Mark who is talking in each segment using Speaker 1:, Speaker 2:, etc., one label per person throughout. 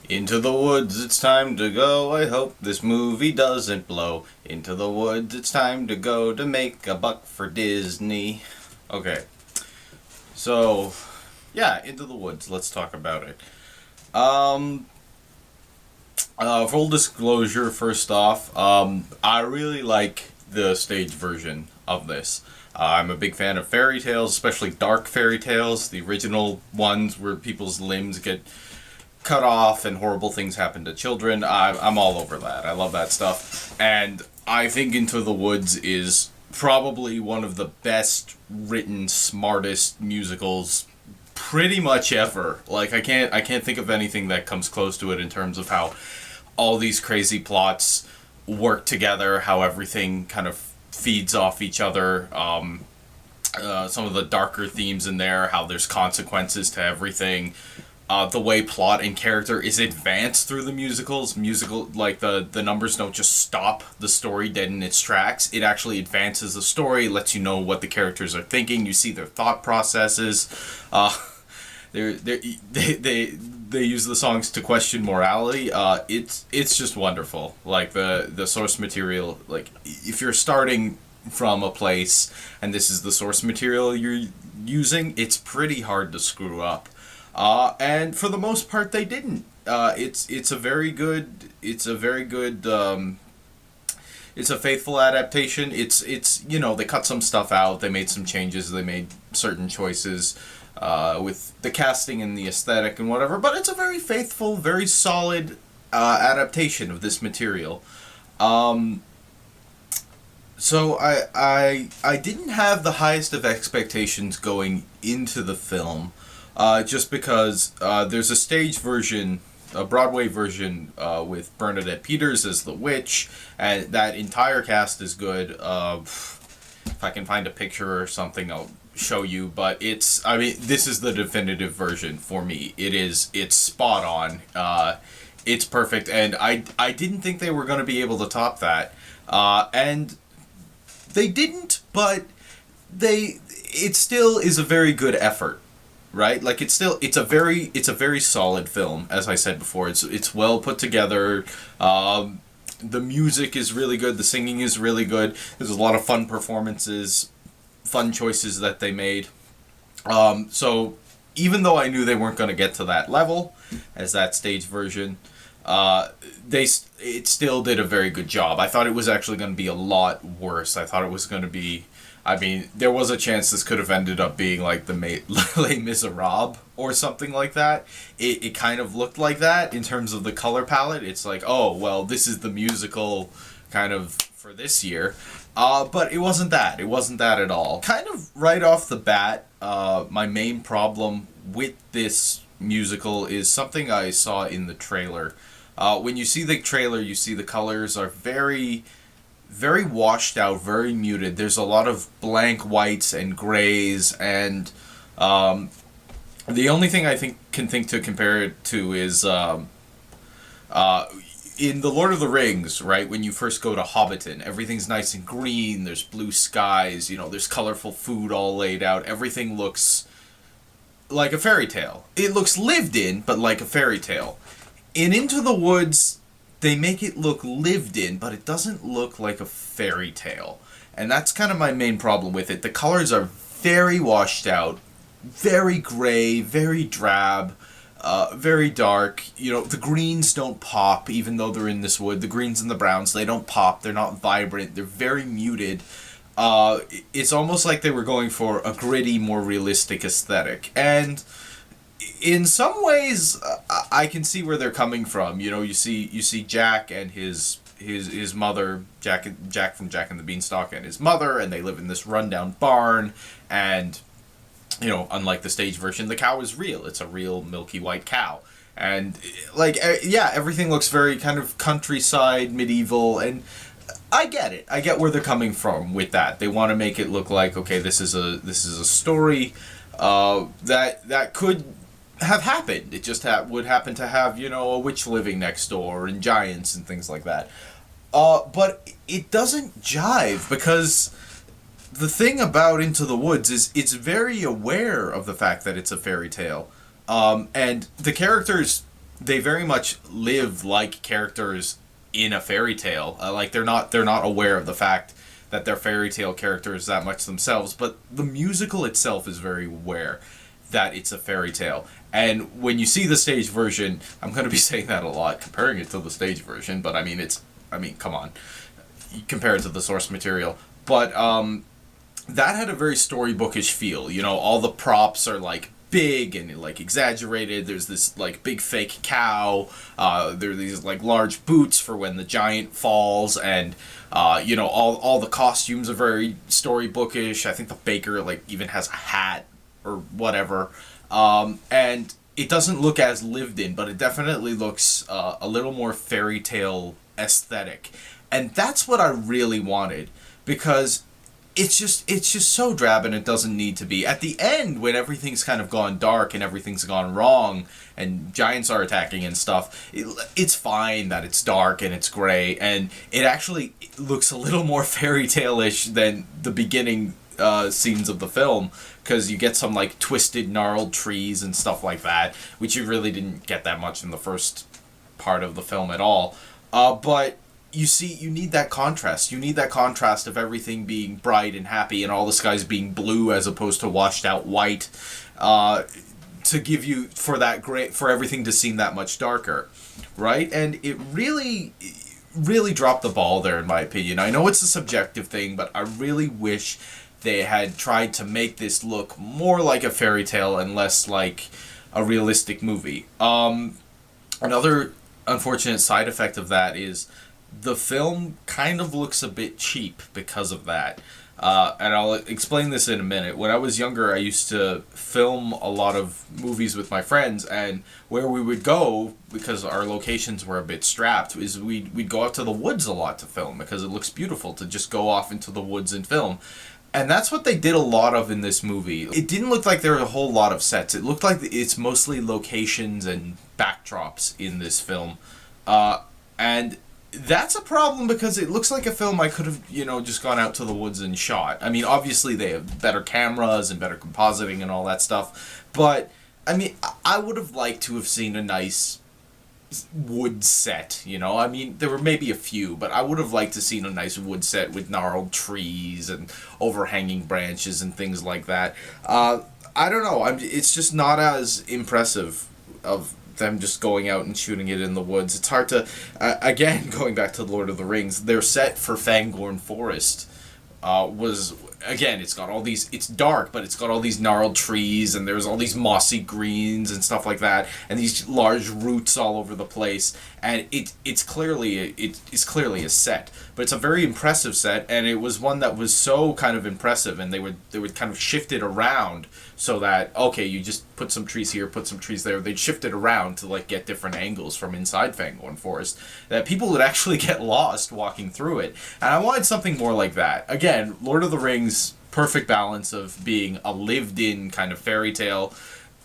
Speaker 1: Into the woods, it's time to go. I hope this movie doesn't blow. Into the woods, it's time to go to make a buck for Disney. Okay, so yeah, Into the Woods. Let's talk about it. Um, Full disclosure, first off, I really like the stage version of this. I'm a big fan of fairy tales, especially dark fairy tales, the original ones where people's limbs get cut off and horrible things happen to children. I'm all over that. I love that stuff. And I think Into the Woods is probably one of the best written, smartest musicals pretty much ever. Like I can't think of anything that comes close to it in terms of how all these crazy plots work together, how everything kind of feeds off each other. Some of the darker themes in there, how there's consequences to everything. The way plot and character is advanced through the musical, like the numbers don't just stop the story dead in its tracks. It actually advances the story, lets you know what the characters are thinking. You see their thought processes. uh, they use the songs to question morality. It's just wonderful. Like the source material. Like if you're starting from a place and this is the source material you're using, it's pretty hard to screw up. And for the most part, they didn't. It's a very good. It's a faithful adaptation. It's they cut some stuff out. They made some changes. They made certain choices with the casting and the aesthetic and whatever. But it's a very faithful, very solid adaptation of this material. Um, so I didn't have the highest of expectations going into the film, just because there's a stage version, a Broadway version with Bernadette Peters as the witch, and that entire cast is good. If I can find a picture or something, I'll show you. But I mean, this is the definitive version for me. It's spot on. It's perfect, and I didn't think they were going to be able to top that, and they didn't. But it still is a very good effort, right? Like it's a very solid film. As I said before, it's well put together. The music is really good. The singing is really good. There's a lot of fun performances, fun choices that they made. So even though I knew they weren't going to get to that level as that stage version, it still did a very good job. I thought it was actually going to be a lot worse. I thought it was going to be. I mean, there was a chance this could have ended up being like the Les Miserables or something like that. It kind of looked like that in terms of the color palette. It's like, oh, well, this is the musical kind of for this year. But it wasn't that. It wasn't that at all. Kind of right off the bat, my main problem with this musical is something I saw in the trailer. When you see the trailer, you see the colors are very washed out, very muted. There's a lot of blank whites and grays, and the only thing I can think to compare it to is in the Lord of the Rings, right? When you first go to Hobbiton, everything's nice and green. There's blue skies. There's colorful food all laid out. Everything looks like a fairy tale. It looks lived in, but like a fairy tale. In Into the Woods, they make it look lived in, but it doesn't look like a fairy tale. And that's kind of my main problem with it. The colors are very washed out, very gray, very drab, very dark. The greens don't pop, even though they're in this wood. The greens and the browns, they don't pop. They're not vibrant. They're very muted. It's almost like they were going for a gritty, more realistic aesthetic. And in some ways, I can see where they're coming from. You see Jack and his mother, Jack from Jack and the Beanstalk, and his mother, and they live in this rundown barn. And unlike the stage version, the cow is real. It's a real milky white cow. And yeah, everything looks very kind of countryside, medieval, and I get it. I get where they're coming from with that. They want to make it look like, okay, this is a story that could have happened. It just would happen to have a witch living next door and giants and things like that. But it doesn't jive, because the thing about Into the Woods is it's very aware of the fact that it's a fairy tale, and the characters they very much live like characters in a fairy tale. Like they're not aware of the fact that they're fairy tale characters that much themselves, but the musical itself is very aware that it's a fairy tale. And when you see the stage version, I'm going to be saying that a lot, comparing it to the stage version, but I mean, come on, you compare it to the source material. But that had a very storybookish feel. You know, all the props are like big and like exaggerated. There's this like big fake cow. There are these like large boots for when the giant falls, and you know, all the costumes are very storybookish. I think the baker like even has a hat or whatever, and it doesn't look as lived in, but it definitely looks a little more fairy tale aesthetic, and that's what I really wanted, because it's just so drab, and it doesn't need to be. At the end, when everything's kind of gone dark and everything's gone wrong and giants are attacking and stuff, it's fine that it's dark and it's gray, and it actually looks a little more fairy tale-ish than the beginning scenes of the film, because you get some like twisted gnarled trees and stuff like that, which you really didn't get that much in the first part of the film at all. But you see, you need that contrast. You need that contrast of everything being bright and happy and all the skies being blue as opposed to washed out white, to give you, for that great, for everything to seem that much darker, right? And it really dropped the ball there, in my opinion. I know it's a subjective thing, but I really wish they had tried to make this look more like a fairy tale and less like a realistic movie. Another unfortunate side effect of that is the film kind of looks a bit cheap because of that. And I'll explain this in a minute. When I was younger, I used to film a lot of movies with my friends, and where we would go, because our locations were a bit strapped, is we'd go out to the woods a lot to film, because it looks beautiful to just go off into the woods and film. And that's what they did a lot of in this movie. It didn't look like there were a whole lot of sets. It looked like it's mostly locations and backdrops in this film. And that's a problem, because it looks like a film I could have, you know, just gone out to the woods and shot. I mean, obviously they have better cameras and better compositing and all that stuff, but I mean, I would have liked to have seen a nice wood set, you know? I mean, there were maybe a few, but I would have liked to seen a nice wood set with gnarled trees and overhanging branches and things like that. I don't know, it's just not as impressive of them just going out and shooting it in the woods. It's hard to, again, going back to Lord of the Rings, their set for Fangorn Forest was, again, it's got all these, it's dark, but it's got all these gnarled trees, and there's all these mossy greens and stuff like that, and these large roots all over the place, and it's clearly a set, but it's a very impressive set, and it was one that was so kind of impressive, and they would kind of shift it around so that, okay, you just put some trees here, put some trees there. They'd shift it around to like get different angles from inside Fangorn Forest, that people would actually get lost walking through it. And I wanted something more like that. Again, Lord of the Rings, perfect balance of being a lived-in kind of fairy tale.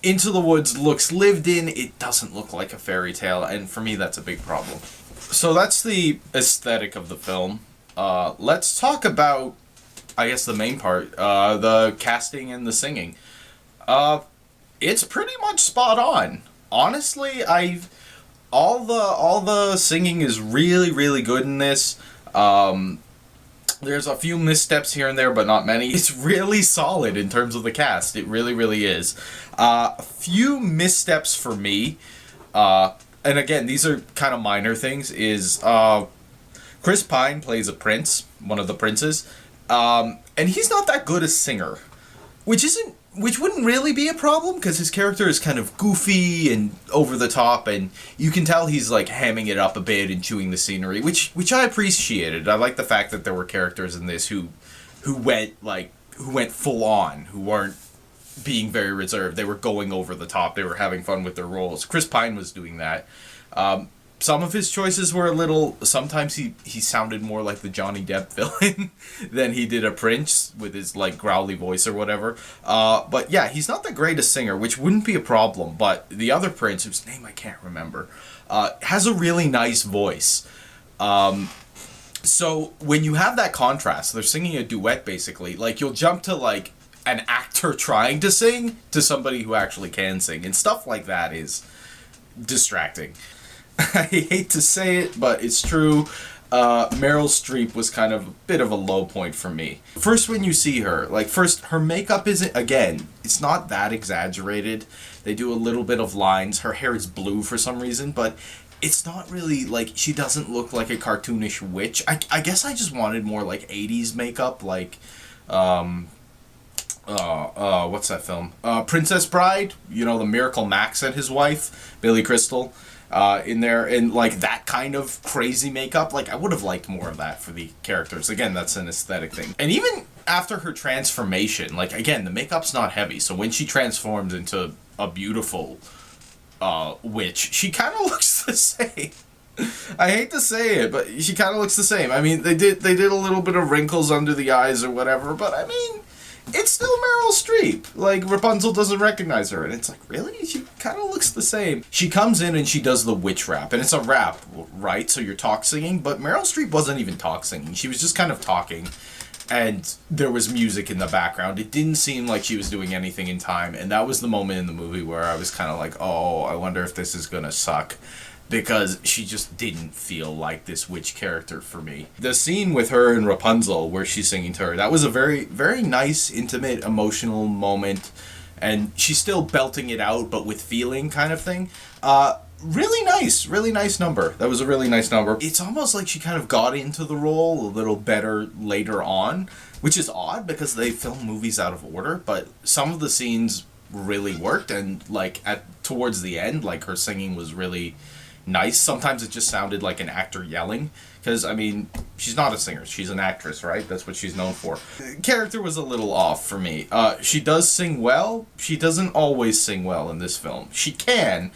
Speaker 1: Into the Woods looks lived in, it doesn't look like a fairy tale, and for me that's a big problem. So that's the aesthetic of the film. Let's talk about, I guess, the main part, the casting and the singing. It's pretty much spot on. Honestly, all the singing is really, really good in this. There's a few missteps here and there, but not many. It's really solid in terms of the cast. It really, really is. A few missteps for me, and again, these are kind of minor things, is Chris Pine plays a prince, one of the princes, and he's not that good a singer, which wouldn't really be a problem, because his character is kind of goofy and over the top, and you can tell he's like hamming it up a bit and chewing the scenery, which I appreciated. I like the fact that there were characters in this who went full on, who weren't being very reserved. They were going over the top. They were having fun with their roles. Chris Pine was doing that. Some of his choices were a little... Sometimes he sounded more like the Johnny Depp villain than he did a prince with his, like, growly voice or whatever. But, yeah, he's not the greatest singer, which wouldn't be a problem. But the other prince, whose name I can't remember, has a really nice voice. So when you have that contrast, they're singing a duet, basically. Like, you'll jump to, like, an actor trying to sing to somebody who actually can sing. And stuff like that is distracting. I hate to say it, but it's true. Meryl Streep was kind of a bit of a low point for me. First, when you see her, like, first, her makeup isn't, again, it's not that exaggerated. They do a little bit of lines. Her hair is blue for some reason, but it's not really, like, she doesn't look like a cartoonish witch. I guess I just wanted more, like, 80s makeup, like, what's that film? Princess Bride, you know, the Miracle Max and his wife, Billy Crystal, in there, and like that kind of crazy makeup. Like, I would have liked more of that for the characters. Again, that's an aesthetic thing. And even after her transformation, like, again, the makeup's not heavy, so when she transforms into a beautiful witch, she kind of looks the same. I hate to say it, but she kind of looks the same. I mean, they did a little bit of wrinkles under the eyes or whatever, but I mean, it's still Meryl Streep. Like, Rapunzel doesn't recognize her, and it's like, really? She kind of looks the same. She comes in and she does the witch rap, and it's a rap, right? So you're talk singing, but Meryl Streep wasn't even talk singing. She was just kind of talking, and there was music in the background. It didn't seem like she was doing anything in time, and that was the moment in the movie where I was kind of like, oh, I wonder if this is gonna suck. Because she just didn't feel like this witch character for me. The scene with her and Rapunzel, where she's singing to her, that was a very, very nice, intimate, emotional moment. And she's still belting it out, but with feeling kind of thing. Really nice number. That was a really nice number. It's almost like she kind of got into the role a little better later on, which is odd because they film movies out of order, but some of the scenes really worked, and like towards the end, like, her singing was really nice. Sometimes it just sounded like an actor yelling, because, I mean, she's not a singer, she's an actress, right? That's what she's known for. The character was a little off for me. She does sing well. She doesn't always sing well in this film. She can,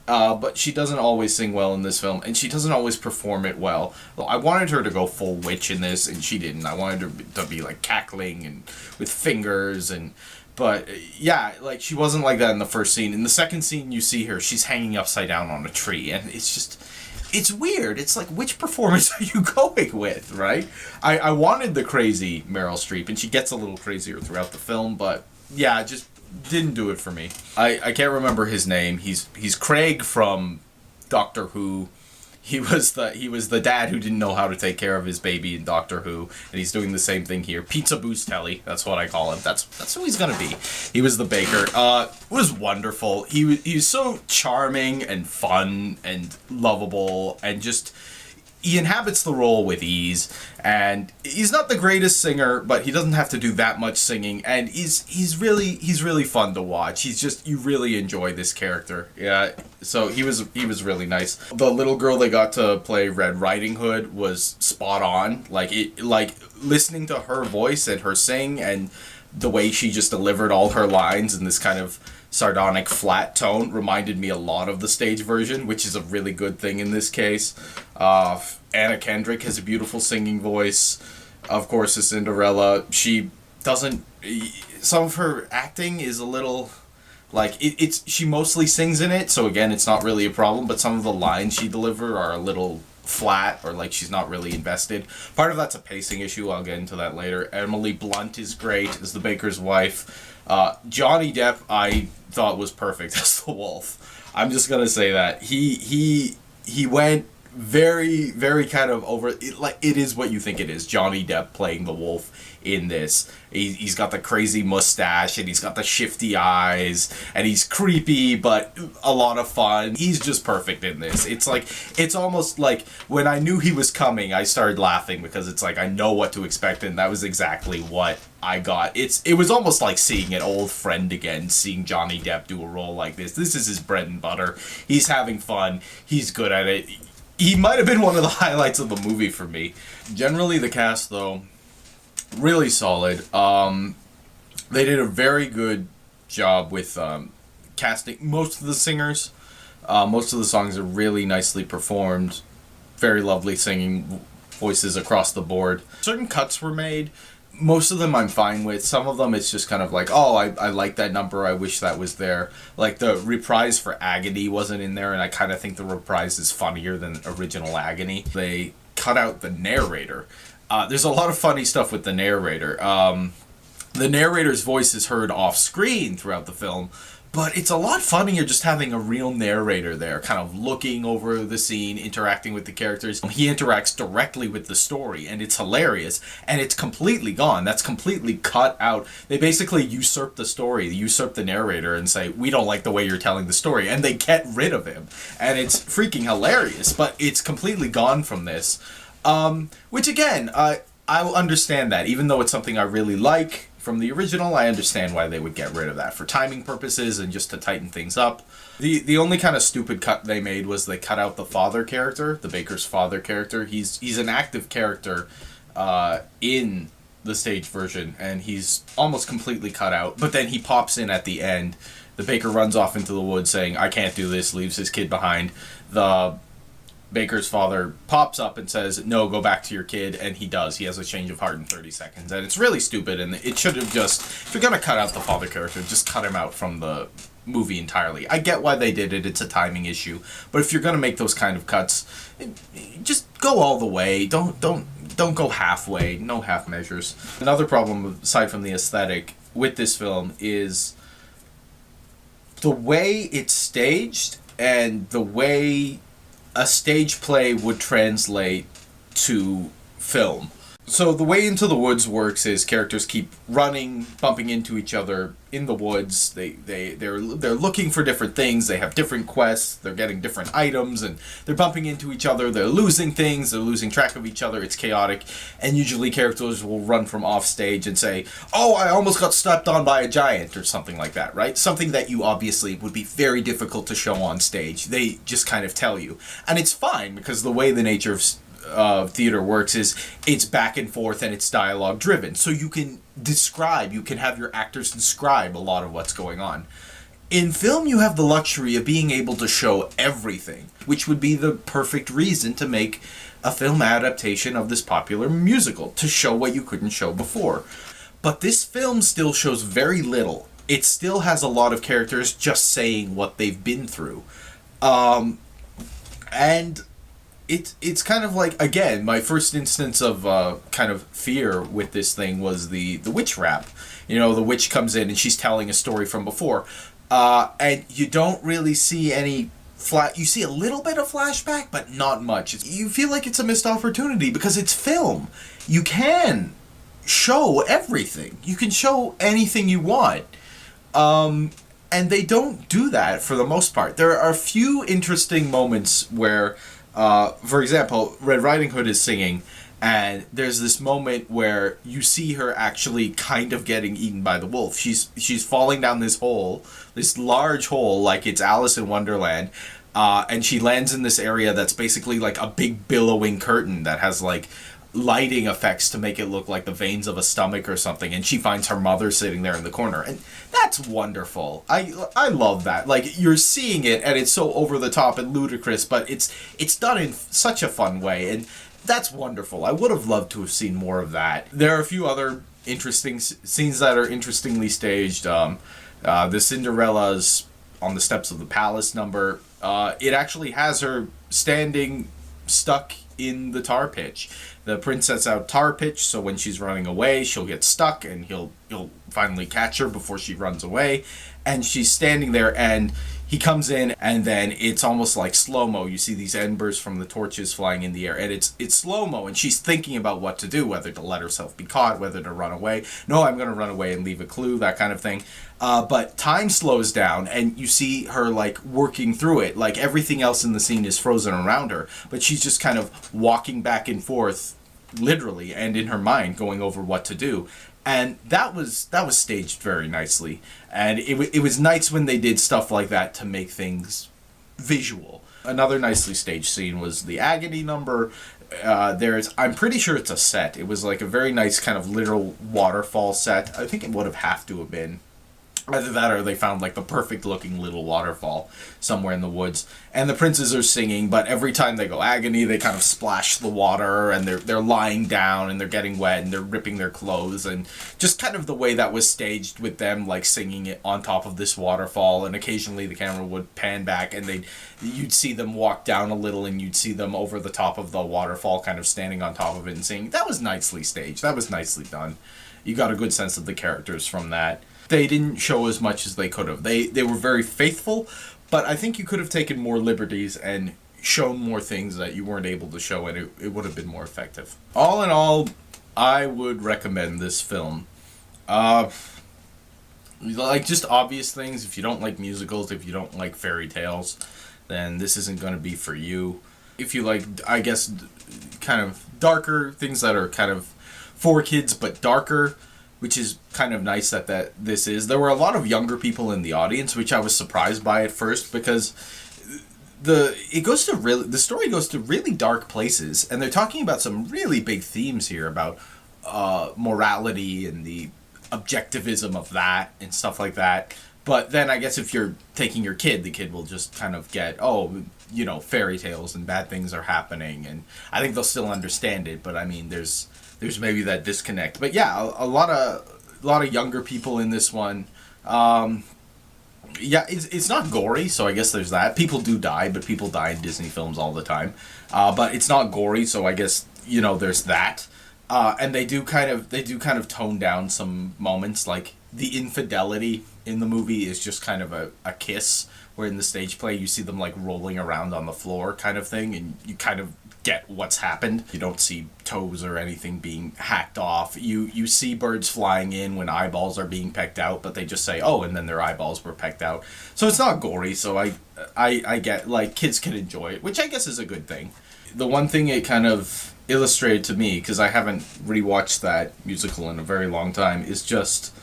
Speaker 1: but she doesn't always sing well in this film, and she doesn't always perform it well. I wanted her to go full witch in this, and she didn't. I wanted her to be, like, cackling and with fingers, and but, yeah, like, she wasn't like that in the first scene. In the second scene, you see her, she's hanging upside down on a tree, and it's just, it's weird. It's like, which performance are you going with, right? I wanted the crazy Meryl Streep, and she gets a little crazier throughout the film, but, yeah, just didn't do it for me. I can't remember his name. He's Craig from Doctor Who. He was the dad who didn't know how to take care of his baby in Doctor Who, and he's doing the same thing here. Pizza Boostelli, that's what I call him. That's who he's gonna be. He was the baker. It was wonderful. He was so charming and fun and lovable, and just, he inhabits the role with ease, and he's not the greatest singer, but he doesn't have to do that much singing, and he's really fun to watch. He's just, you really enjoy this character. Yeah, so he was really nice. The little girl they got to play Red Riding Hood was spot on. Like, listening to her voice and her sing, and the way she just delivered all her lines in this kind of sardonic flat tone reminded me a lot of the stage version, which is a really good thing in this case. Anna Kendrick has a beautiful singing voice. Of course, as Cinderella, she doesn't, some of her acting is a little, like, she mostly sings in it, so again, it's not really a problem, but some of the lines she delivers are a little flat, or like she's not really invested. Part of that's a pacing issue, I'll get into that later. Emily Blunt is great as the baker's wife. Johnny Depp, I thought, was perfect as the wolf. I'm just gonna say that. He went very, very kind of over it, like, it is what you think it is. Johnny Depp playing the wolf in this. He's got the crazy mustache, and he's got the shifty eyes, and he's creepy, but a lot of fun. He's just perfect in this. It's almost like when I knew he was coming, I started laughing, because it's like, I know what to expect, and that was exactly what I got. It was almost like seeing an old friend again, seeing Johnny Depp do a role like this. This is his bread and butter. He's having fun. He's good at it. He might have been one of the highlights of the movie for me. Generally, the cast, though, really solid. They did a very good job with casting most of the singers. Most of the songs are really nicely performed. Very lovely singing voices across the board. Certain cuts were made. Most of them I'm fine with. Some of them it's just kind of like, oh, I like that number, I wish that was there. Like, the reprise for Agony wasn't in there, and I kind of think the reprise is funnier than original Agony. They cut out the narrator. There's a lot of funny stuff with the narrator. The narrator's voice is heard off screen throughout the film, But it's a lot funnier just having a real narrator there, kind of looking over the scene, interacting with the characters. He interacts directly with the story, and it's hilarious, and it's completely gone. That's completely cut out. They basically usurp the story, usurp the narrator, and say, we don't like the way you're telling the story, and they get rid of him. And it's freaking hilarious, but it's completely gone from this. Which, again, I will understand that, even though it's something I really like from the original. I understand why they would get rid of that for timing purposes and just to tighten things up. The only kind of stupid cut they made was they cut out the father character, the Baker's father character. He's an active character in the stage version, and he's almost completely cut out. But then he pops in at the end. The Baker runs off into the woods saying, I can't do this, leaves his kid behind. The Baker's father pops up and says, no, go back to your kid, and he does. He has a change of heart in 30 seconds, and it's really stupid, and it should have just, if you're going to cut out the father character, just cut him out from the movie entirely. I get why they did it, it's a timing issue, but if you're going to make those kind of cuts, just go all the way, don't go halfway, no half measures. Another problem, aside from the aesthetic, with this film is the way it's staged and the way a stage play would translate to film. So the way Into the Woods works is characters keep running, bumping into each other in the woods. They're looking for different things. They have different quests. They're getting different items, and they're bumping into each other. They're losing things. They're losing track of each other. It's chaotic, and usually characters will run from off stage and say, "Oh, I almost got stepped on by a giant," or something like that. Right? Something that you obviously would be very difficult to show on stage. They just kind of tell you, and it's fine because the way the nature of theater works is it's back and forth and it's dialogue driven, so you can have your actors describe a lot of what's going on. In film, you have the luxury of being able to show everything, which would be the perfect reason to make a film adaptation of this popular musical, to show what you couldn't show before. But this film still shows very little. It still has a lot of characters just saying what they've been through, and it's kind of like, again, my first instance of kind of fear with this thing was the witch rap. You know, the witch comes in and she's telling a story from before, and you don't really see any you see a little bit of flashback, but not much. You feel like it's a missed opportunity because it's film. You can show everything. You can show anything you want. And they don't do that for the most part. There are a few interesting moments where, for example, Red Riding Hood is singing, and there's this moment where you see her actually kind of getting eaten by the wolf. She's falling down this hole, this large hole, like it's Alice in Wonderland, and she lands in this area that's basically like a big billowing curtain that has like lighting effects to make it look like the veins of a stomach or something, and she finds her mother sitting there in the corner, and that's wonderful. I love that. Like, you're seeing it and it's so over the top and ludicrous, but it's done in such a fun way, and that's wonderful. I would have loved to have seen more of that. There are a few other interesting scenes that are interestingly staged. The Cinderella's on the steps of the palace number, it actually has her standing stuck in the tar pitch. The prince sets out tar pitch, so when she's running away, she'll get stuck, and he'll finally catch her before she runs away. And she's standing there, and he comes in, and then it's almost like slow-mo. You see these embers from the torches flying in the air, and it's slow-mo, and she's thinking about what to do, whether to let herself be caught, whether to run away. No, I'm going to run away and leave a clue, that kind of thing. But time slows down, and you see her, like, working through it. Like, everything else in the scene is frozen around her, but she's just kind of walking back and forth, literally, and in her mind, going over what to do. And that was staged very nicely. And it was nice when they did stuff like that to make things visual. Another nicely staged scene was the Agony number. I'm pretty sure it's a set. It was like a very nice kind of literal waterfall set. I think it would have to have been. Either that or they found like the perfect looking little waterfall somewhere in the woods. And the princes are singing, but every time they go agony, they kind of splash the water, and they're lying down and they're getting wet and they're ripping their clothes, and just kind of the way that was staged with them like singing it on top of this waterfall, and occasionally the camera would pan back and you'd see them walk down a little and you'd see them over the top of the waterfall kind of standing on top of it and singing. That was nicely staged. That was nicely done. You got a good sense of the characters from that. They didn't show as much as they could have. They were very faithful, but I think you could have taken more liberties and shown more things that you weren't able to show, and it would have been more effective. All in all, I would recommend this film. Like, just obvious things. If you don't like musicals, if you don't like fairy tales, then this isn't going to be for you. If you like, I guess, kind of darker things that are kind of for kids but darker, which is kind of nice that this is. There were a lot of younger people in the audience, which I was surprised by at first, because the story goes to really dark places, and they're talking about some really big themes here about morality and the objectivism of that and stuff like that. But then I guess if you're taking your kid, the kid will just kind of get, oh, you know, fairy tales and bad things are happening, and I think they'll still understand it. But I mean, there's maybe that disconnect. But yeah, a lot of younger people in this one. Yeah, it's not gory, so I guess there's that. People do die, but people die in Disney films all the time. But it's not gory, so I guess, you know, there's that. And they do kind of tone down some moments, like the infidelity in the movie is just kind of a kiss, where in the stage play you see them like rolling around on the floor kind of thing, and you kind of get what's happened. You don't see toes or anything being hacked off. You see birds flying in when eyeballs are being pecked out, but they just say, oh, and then their eyeballs were pecked out. So it's not gory, so I get, like, kids can enjoy it, which I guess is a good thing. The one thing it kind of illustrated to me, because I haven't rewatched that musical in a very long time, is just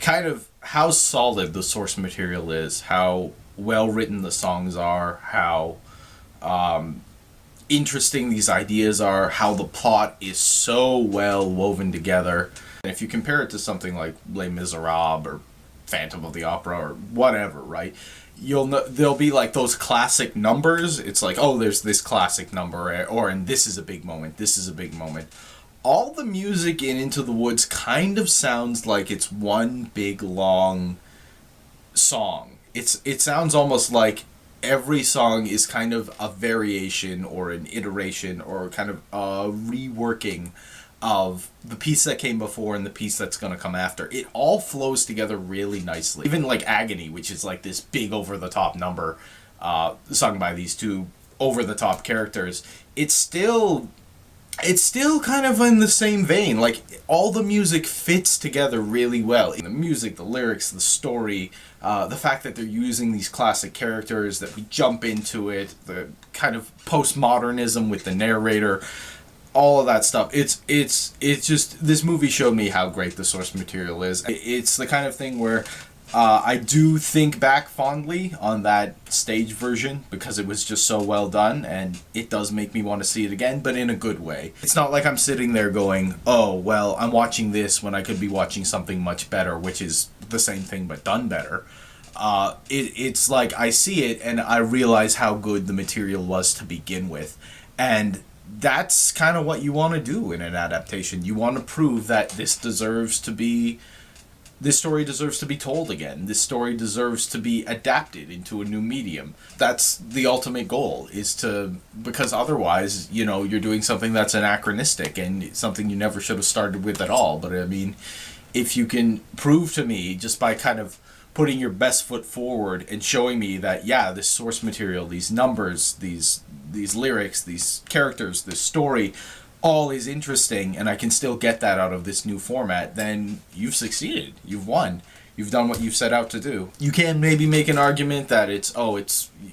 Speaker 1: kind of how solid the source material is, how well written the songs are, how interesting these ideas are, how the plot is so well woven together. And if you compare it to something like Les Miserables or Phantom of the Opera or whatever, right? There'll be like those classic numbers. It's like, oh, there's this classic number, and this is a big moment. This is a big moment. All the music in Into the Woods kind of sounds like it's one big long song. It sounds almost like every song is kind of a variation or an iteration or kind of a reworking of the piece that came before and the piece that's going to come after. It all flows together really nicely. Even like Agony, which is like this big over-the-top number sung by these two over-the-top characters, it's still kind of in the same vein. Like, all the music fits together really well. The music, the lyrics, the story, the fact that they're using these classic characters, that we jump into it, the kind of postmodernism with the narrator, all of that stuff. It's just, this movie showed me how great the source material is. It's the kind of thing where I do think back fondly on that stage version because it was just so well done, and it does make me want to see it again, but in a good way. It's not like I'm sitting there going, oh, well, I'm watching this when I could be watching something much better, which is the same thing but done better. It's like I see it and I realize how good the material was to begin with, and that's kind of what you want to do in an adaptation. You want to prove that this story deserves to be told again. This story deserves to be adapted into a new medium. That's the ultimate goal, because otherwise, you know, you're doing something that's anachronistic and something you never should have started with at all. But I mean, if you can prove to me just by kind of putting your best foot forward and showing me that, yeah, this source material, these numbers, these lyrics, these characters, this story, all is interesting, and I can still get that out of this new format, then you've succeeded. You've won. You've done what you've set out to do. You can maybe make an argument that it's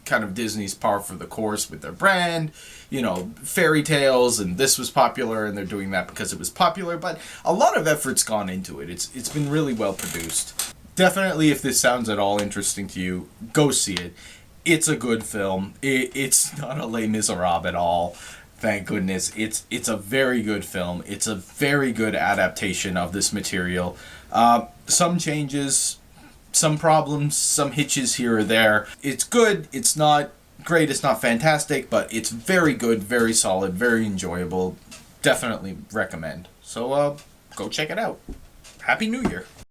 Speaker 1: kind of Disney's par for the course with their brand, you know, fairy tales, and this was popular, and they're doing that because it was popular, but a lot of effort's gone into it. It's been really well produced. Definitely, if this sounds at all interesting to you, go see it. It's a good film. It's not a Les Miserables at all. Thank goodness. It's a very good film. It's a very good adaptation of this material. Some changes, some problems, some hitches here or there. It's good. It's not great. It's not fantastic, but it's very good, very solid, very enjoyable. Definitely recommend. So go check it out. Happy New Year.